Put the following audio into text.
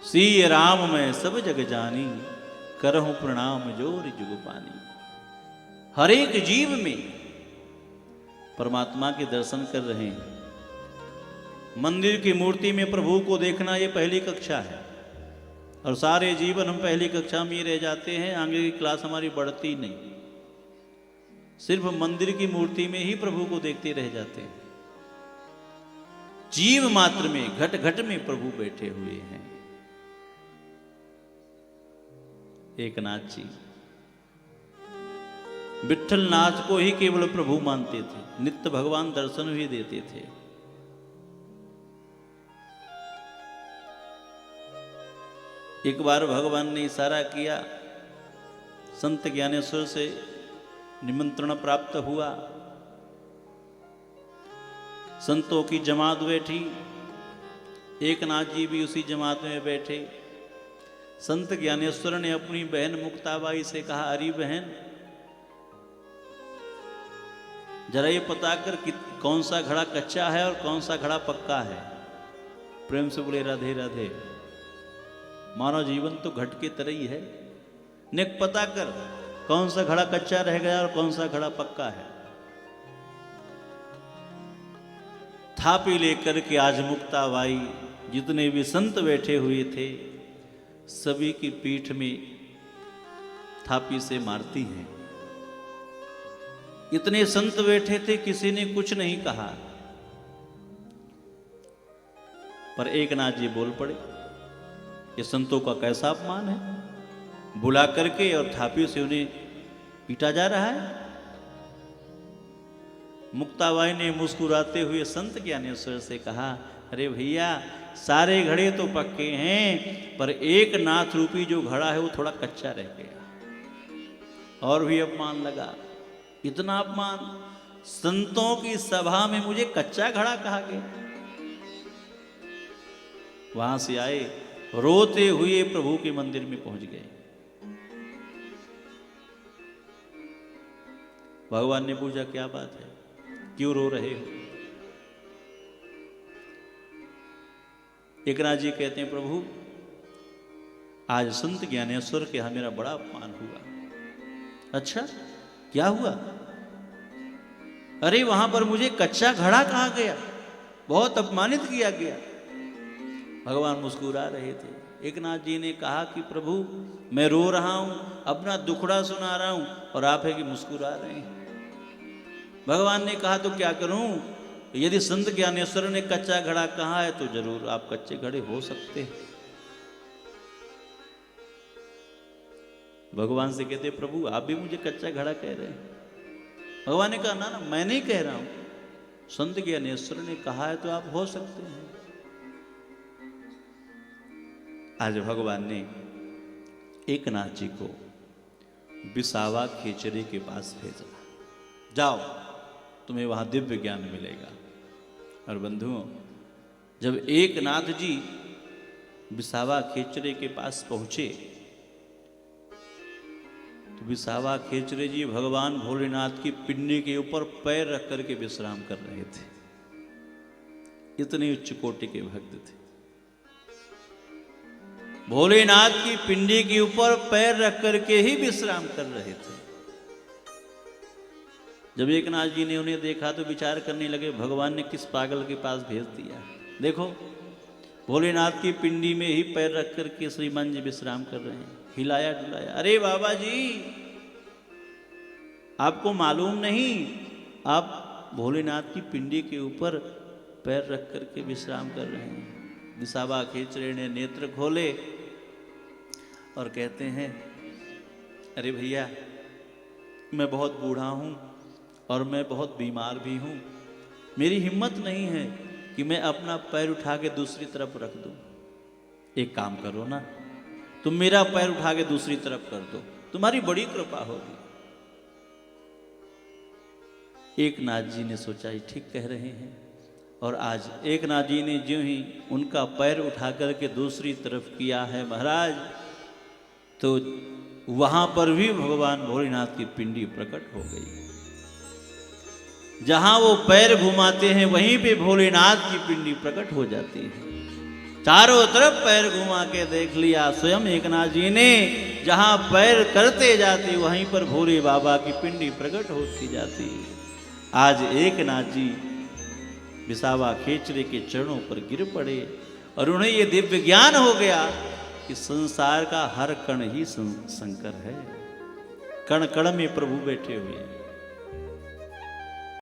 सिय राम मैं सब जग जानी, करहूं प्रणाम जोर जुग पानी। हर एक जीव में परमात्मा के दर्शन कर रहे हैं। मंदिर की मूर्ति में प्रभु को देखना ये पहली कक्षा है, और सारे जीवन हम पहली कक्षा में ही रह जाते हैं, आगे की क्लास हमारी बढ़ती नहीं। सिर्फ मंदिर की मूर्ति में ही प्रभु को देखते रह जाते हैं। जीव मात्र में, घट घट में प्रभु बैठे हुए हैं। एकनाथ जी विठ्ठल नाथ को ही केवल प्रभु मानते थे, नित्य भगवान दर्शन भी देते थे। एक बार भगवान ने इशारा किया, संत ज्ञानेश्वर से निमंत्रण प्राप्त हुआ। संतों की जमात बैठी, एकनाथ जी भी उसी जमात में बैठे। संत ज्ञानेश्वर ने अपनी बहन मुक्ताबाई से कहा, अरे बहन, जरा ये पता कर कि कौन सा घड़ा कच्चा है और कौन सा घड़ा पक्का है। प्रेम से बोले, राधे राधे। मानव जीवन तो घट के तरह ही है, नेक पता कर कौन सा घड़ा कच्चा रह गया और कौन सा घड़ा पक्का है। थापी लेकर के आज मुक्ताबाई जितने भी संत बैठे हुए थे, सभी की पीठ में थापी से मारती हैं। इतने संत बैठे थे, किसी ने कुछ नहीं कहा, पर एकनाथ जी बोल पड़े, ये संतों का कैसा अपमान है, बुला करके और थापी से उन्हें पीटा जा रहा है। मुक्ताबाई ने मुस्कुराते हुए संत ज्ञानेश्वर से कहा, अरे भैया, सारे घड़े तो पक्के हैं, पर एक नाथ रूपी जो घड़ा है वो थोड़ा कच्चा रह गया। और भी अपमान लगा, इतना अपमान, संतों की सभा में मुझे कच्चा घड़ा कहा गया। वहां से आए, रोते हुए प्रभु के मंदिर में पहुंच गए। भगवान ने पूछा, क्या बात है, क्यों रो रहे हो? एकनाथ जी कहते हैं, प्रभु, आज संत ज्ञानेश्वर के यहां मेरा बड़ा अपमान हुआ। अच्छा, क्या हुआ? अरे वहां पर मुझे कच्चा घड़ा कहा गया, बहुत अपमानित किया गया। भगवान मुस्कुरा रहे थे। एकनाथ जी ने कहा कि प्रभु, मैं रो रहा हूं, अपना दुखड़ा सुना रहा हूं, और आप है कि मुस्कुरा रहे हैं। भगवान ने कहा, तो क्या करूं? यदि संत ज्ञानेश्वर ने कच्चा घड़ा कहा है तो जरूर आप कच्चे घड़े हो सकते हैं। भगवान से कहते, प्रभु आप भी मुझे कच्चा घड़ा कह रहे हैं? भगवान ने कहा, ना ना, मैं नहीं कह रहा हूं, संत ज्ञानेश्वर ने कहा है तो आप हो सकते हैं। आज भगवान ने एकनाथ जी को बिसावा खेचरे के पास भेजा, जाओ तुम्हें वहां दिव्य ज्ञान मिलेगा। और बंधुओं, जब एकनाथ जी बिसावा खेचरे के पास पहुंचे तो बिसावा खेचरे जी भगवान भोलेनाथ की पिंडी के ऊपर पैर रख करके विश्राम कर रहे थे। इतने उच्च कोटि के भक्त थे। भोलेनाथ की पिंडी के ऊपर पैर रख करके ही विश्राम कर रहे थे। जब एकनाथ जी ने उन्हें देखा तो विचार करने लगे, भगवान ने किस पागल के पास भेज दिया। देखो, भोलेनाथ की पिंडी में ही पैर रख करके श्रीमान जी विश्राम कर रहे हैं, हिलाया डुलाया। अरे बाबा जी, आपको मालूम नहीं, आप भोलेनाथ की पिंडी के ऊपर पैर रख करके विश्राम कर रहे हैं। बिसावा खेचरे ने नेत्र खोले और कहते हैं, अरे भैया, मैं बहुत बूढ़ा हूं और मैं बहुत बीमार भी हूं, मेरी हिम्मत नहीं है कि मैं अपना पैर उठा के दूसरी तरफ रख दूं। एक काम करो ना, तुम मेरा पैर उठा के दूसरी तरफ कर दो, तुम्हारी बड़ी कृपा होगी। एकनाथ जी ने सोचा, ये ठीक कह रहे हैं। और आज एकनाथ जी ने ज्यों ही उनका पैर उठा करके दूसरी तरफ किया है महाराज, तो वहां पर भी भगवान भोलेनाथ की पिंडी प्रकट हो गई। जहां वो पैर घुमाते हैं वहीं पे भोलेनाथ की पिंडी प्रकट हो जाती है। चारों तरफ पैर घुमा के देख लिया। स्वयं एकनाथ जी ने जहां पैर करते जाते वहीं पर भोले बाबा की पिंडी प्रकट होती जाती। आज एकनाथ जी विसावा खेचरे के चरणों पर गिर पड़े और उन्हें ये दिव्य ज्ञान हो गया कि संसार का हर कण ही शंकर है। कण कण में प्रभु बैठे हुए हैं।